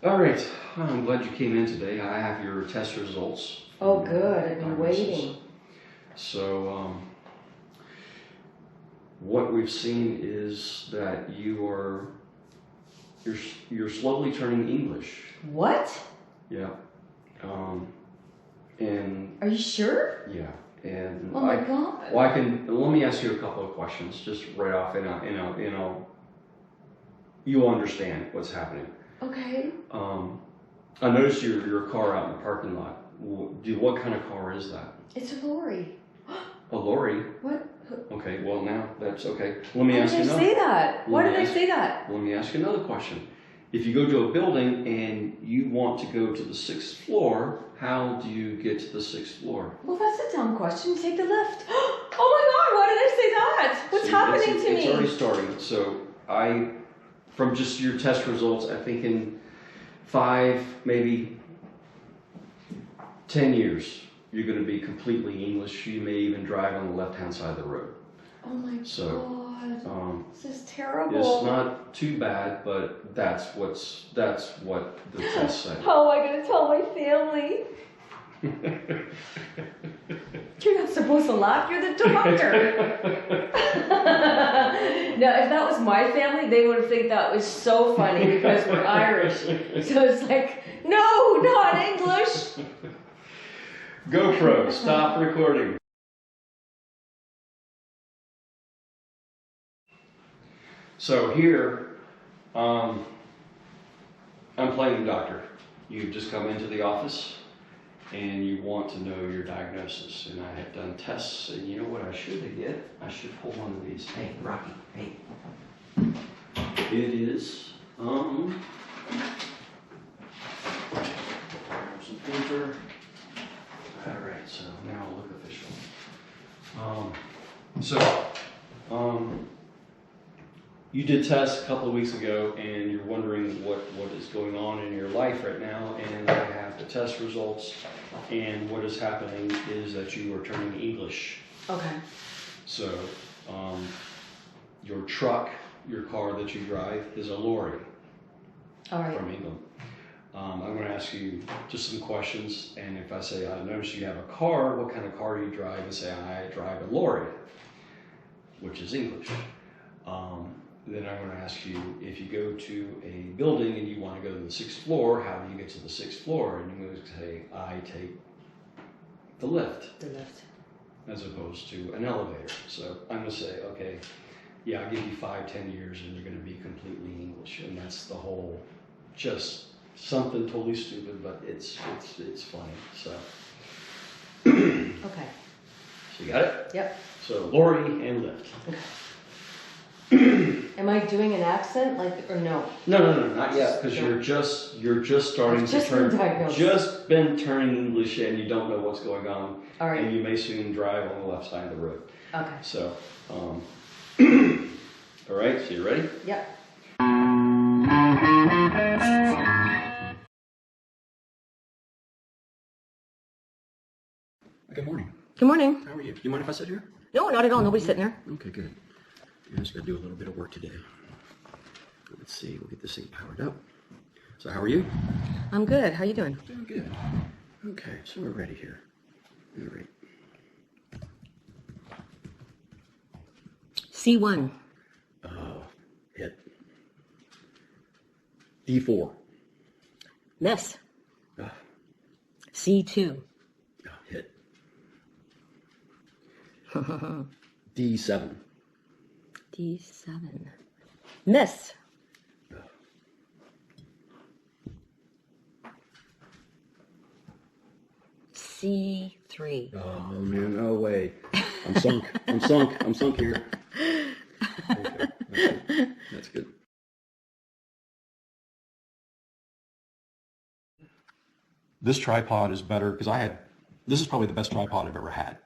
All right, I'm glad you came in today. I have your test results. Oh, good. I've been waiting. So, what we've seen is that you're slowly turning English. What? Yeah. And are you sure? Yeah. And oh my God. Well, let me ask you a couple of questions just right off, and you'll understand what's happening. Okay. I noticed your car out in the parking lot. What kind of car is that? It's a lorry. A lorry? What? Okay, well now that's okay. Let me ask you another. Why did they say that? Why did they say that? Let me ask you another question. If you go to a building and you want to go to the 6th floor, how do you get to the 6th floor? Well, that's a dumb question. You take the lift. Oh my God, why did I say that? What's happening to me? It's already starting. So from just your test results, I think in 5, maybe 10 years, you're going to be completely English. You may even drive on the left-hand side of the road. Oh my God, this is terrible. It's not too bad, but that's what the test said. How am I going to tell my family? You're not supposed to laugh, you're the doctor. Now, if that was my family, they would think that was so funny because we're Irish. So it's like, no, not English. GoPro, stop recording. So here, I'm playing the doctor. You've just come into the office and you want to know your diagnosis. And I have done tests, and you know what I should get? I should pull one of these. Hey, Rocky, hey. It is, some paper. All right, so now I'll look official. You did tests a couple of weeks ago, and you're wondering what is going on in your life right now, and I have the test results, and what is happening is that you are turning English. Okay. So, your truck, your car that you drive, is a lorry. All right. From England. I'm going to ask you just some questions, and if I say, I notice you have a car, what kind of car do you drive? And say, I drive a lorry, which is English. Then I'm going to ask you, if you go to a building and you want to go to the 6th floor, how do you get to the 6th floor? And you're going to say, I take the lift. The lift. As opposed to an elevator. So I'm going to say, okay, yeah, I'll give you 5-10 years and you're going to be completely English. And that's the whole, just something totally stupid, but it's funny. So. Okay. So you got it? Yep. So lorry and lift. Okay. Am I doing an accent, or no? No, not yet, because you're just starting to turn. Just been turning English, and you don't know what's going on. All right. And you may soon drive on the left side of the road. Okay. So, all right. So you ready? Yep. Good morning. Good morning. How are you? Do you mind if I sit here? No, not at all. Nobody's sitting there. Okay, good. I just got to do a little bit of work today. Let's see. We'll get this thing powered up. So how are you? I'm good. How you doing? Doing good. Okay, so we're ready here. All right. C1. Hit. D4. Miss. C2. Hit. D7. D7. Miss. C3. Oh man, no way. I'm sunk. I'm sunk. I'm sunk here. Okay. That's good. This tripod is better because this is probably the best tripod I've ever had.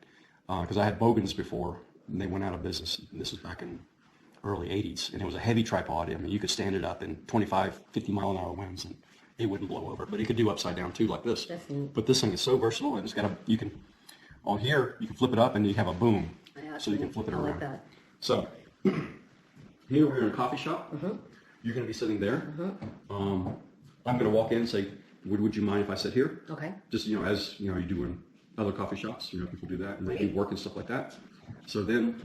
Because I had Bogans before, and they went out of business. This was back in early 80s, and it was a heavy tripod. I mean, you could stand it up in 25, 50 mile an hour winds, and it wouldn't blow over. But it could do upside down too, like this. But this thing is so versatile, and it's got you can, on here, you can flip it up, and you have a boom. Yeah, so you can flip it I around. like that. So here we're in a coffee shop. You're going to be sitting there. I'm going to walk in and say, would you mind if I sit here? Okay. Just, you know, as you know, you do in other coffee shops, you know, people do that and they do work and stuff like that. So then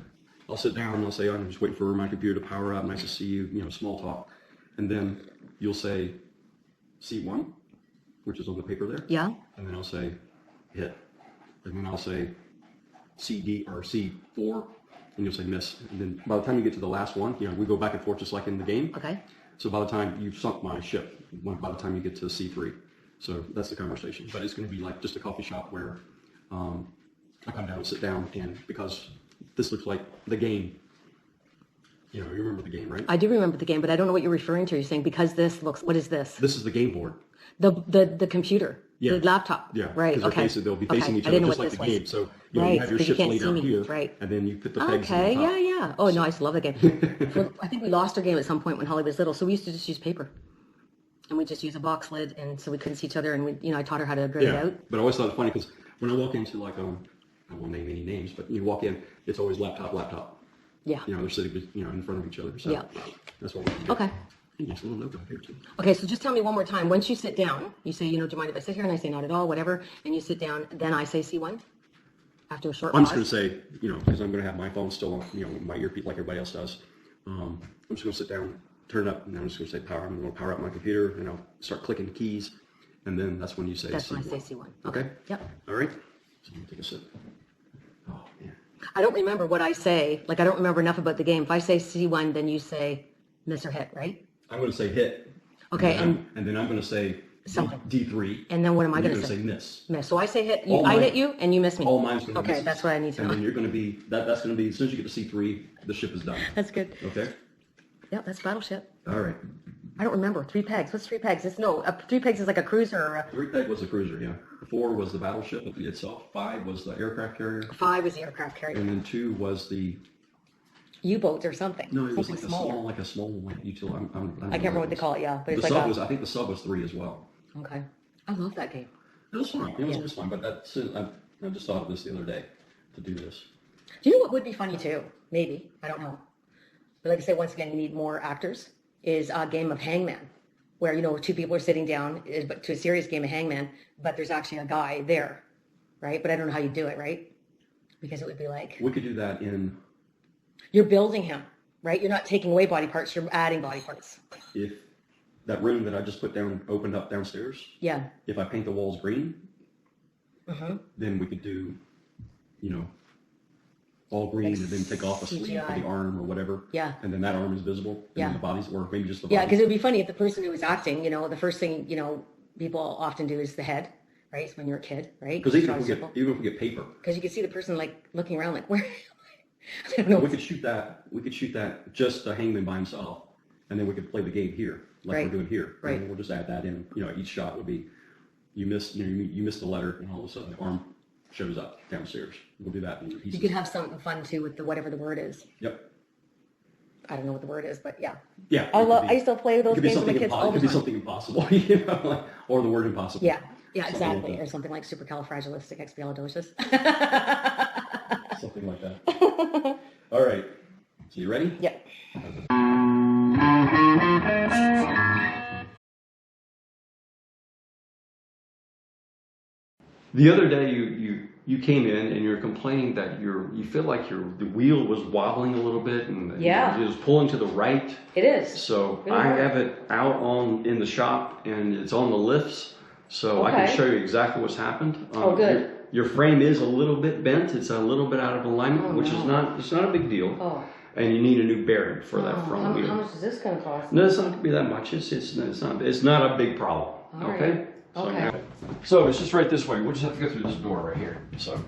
I'll sit down and I'll say, I'm just waiting for my computer to power up. Nice to see you, you know, small talk. And then you'll say C1, which is on the paper there. Yeah. And then I'll say hit. And then I'll say CD or C4, and you'll say miss. And then by the time you get to the last one, you know, we go back and forth just like in the game. Okay. So by the time you've sunk my ship, by the time you get to C3. So that's the conversation. But it's going to be like just a coffee shop where I come down and sit down, and because this looks like the game. You know, you remember the game, right? I do remember the game, but I don't know what you're referring to. You're saying because this looks, what is this? This is the game board. The computer, Yeah. the laptop. Yeah, Right. Okay. They'll be facing each I other didn't know just what like this the was. game. So you know, Right, you have your but you ship can't laid see out me, here, right. and then you put the pegs Okay. on the top. Yeah. Oh no, I used to love the game. Well, I think we lost our game at some point when Holly was little, so we used to just use paper, and we just use a box lid, and so we couldn't see each other, and we, you know, I taught her how to grade it out. But I always thought it funny because when I walk into like I won't name any names, but you walk in, it's always laptop. Yeah. You know, they're sitting, you know, in front of each other. So Yeah. that's what we do. Okay. And there's a little note right here too. Okay, so just tell me one more time. Once you sit down, you say, you know, do you mind if I sit here? And I say, not at all, whatever. And you sit down, then I say C1 after a short I'm pause. just going to say, you know, because I'm going to have my phone still on, you know, my earpiece like everybody else does. I'm just going to sit down, turn it up, and then I'm just going to say power. I'm going to power up my computer, and I'll start clicking the keys, and then that's when you say That's C1. when I say C1. Okay? Yep. All right? So let me take a sip. Oh, man. I don't remember what I say. Like, I don't remember enough about the game. If I say C1, then you say miss or hit, right? I'm going to say hit. Okay, and then I'm going to say Something. D3. And then what am I and going you're to say? say miss. Miss. So I say hit. All I mine- hit you, and you miss me. All mine's going to be Okay, that's what I need to And know. then you're going to be, that's going to be, as soon as you get to C3, the ship is done. That's good. Okay? Yeah, that's battleship. All right. I don't remember. 3 pegs. What's 3 pegs? It's no. 3 pegs is like a cruiser or a... 3 peg was the cruiser, yeah. 4 was the battleship itself. 5 was the aircraft carrier. 5 is the aircraft carrier. And then 2 was the U-boat or something. no, it was something like a small like utility. I can't remember what they call it. Yeah, but The it's like sub a... was, I think the sub was 3 as well. Okay. I love that game. It was fun. It was fun, but that's I just thought of this the other day to do this. Do you know what would be funny too? Maybe. I don't know. But like I say, once again, you need more actors. Is a game of hangman, where, you know, 2 people are sitting down, but to a serious game of hangman, but there's actually a guy there, right? But I don't know how you do it, right? Because it would be like... We could do that in You're building him, right? You're not taking away body parts, you're adding body parts. if that room that I just put down opened up downstairs. Yeah. If I paint the walls green, then we could do, you know, all green Like and then take off a sleeve for CGI. the arm or whatever. Yeah. And then that arm is visible. And Yeah. then the body's, or maybe just the Yeah, body. because it would be funny if the person who was acting, you know, the first thing, you know, people often do is the head, right? It's when you're a kid, right? Because even if we get paper, Because you can see the person like looking around like, where? I don't know. we could shoot that. We could shoot that just the hangman by himself, and then we could play the game here, like Right. we're doing here. Right. And then we'll just add that in. You know, each shot would be you missed the letter, and all of a sudden the arm shows up downstairs. We'll do that in pieces. You could have something fun too with the whatever the word is. Yep. I don't know what the word is, but yeah. Yeah. I used to play those It could be games with my something kids all impossible. It the could be time. something impossible, you know, like, or the word impossible. Yeah, Something exactly. like Or something like supercalifragilisticexpialidocious. that. Something like that. All right. So you ready? Yeah. The other day, you came in and you're complaining that you feel like the wheel was wobbling a little bit and Yeah. it was pulling to the right. It is. So Really I hard. have it out in the shop and it's on the lifts, so I Okay. can show you exactly what's happened. Oh, good. Your frame is a little bit bent. It's a little bit out of alignment, Oh, which is no. it's not a big deal. Oh. And you need a new bearing for that Oh, front how wheel. much is this going to cost? No, it's not going to be that much. It's not a big problem. All right. Okay. Okay. So it's just right this way. We'll just have to go through this door right here. So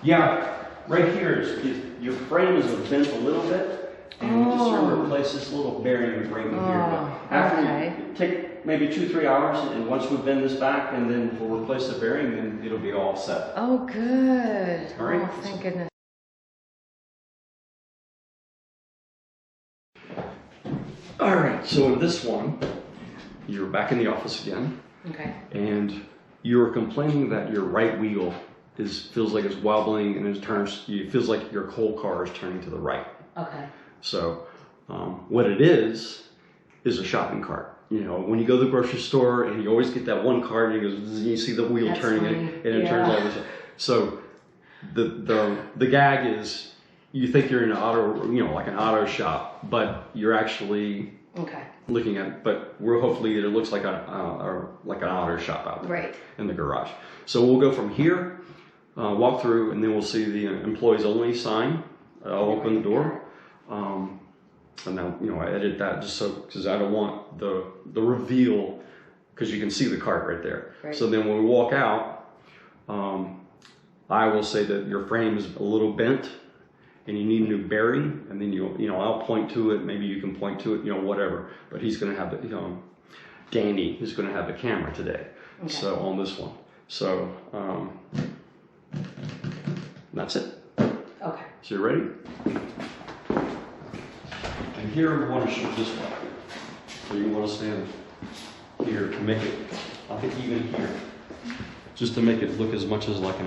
yeah, right here is your frame is bent a little bit, and we just sort of replace this little bearing right in here. But after okay. you take maybe 2-3 hours, and once we bend this back, and then we'll replace the bearing, then it'll be all set. Oh, good. All right. Oh, thank goodness. All right. So in this one, you're back in the office again. Okay. And you were complaining that your right wheel feels like it's wobbling, and it feels like your whole car is turning to the right. Okay. So what it is a shopping cart. You know, when you go to the grocery store and you always get that one cart and you see the wheel That's turning funny. and it turns all this. So the gag is you think you're in an auto, you know, like an auto shop, but you're actually looking at, but we're hopefully it looks like an auto shop out there in the garage. So we'll go from here, walk through, and then we'll see the employees only sign. I'll open the door. And now, you know, I edit that just so, because I don't want the reveal, because you can see the cart right there. Right. So then when we walk out, I will say that your frame is a little bent and you need a new bearing, and then I'll point to it, maybe you can point to it, you know, whatever. But he's going to have the, Danny is going to have the camera today. Okay. So on this one. So that's it. Okay. So you're ready? And here we want to shoot this way. So you want to stand here to make it, I think even here, just to make it look as much as like an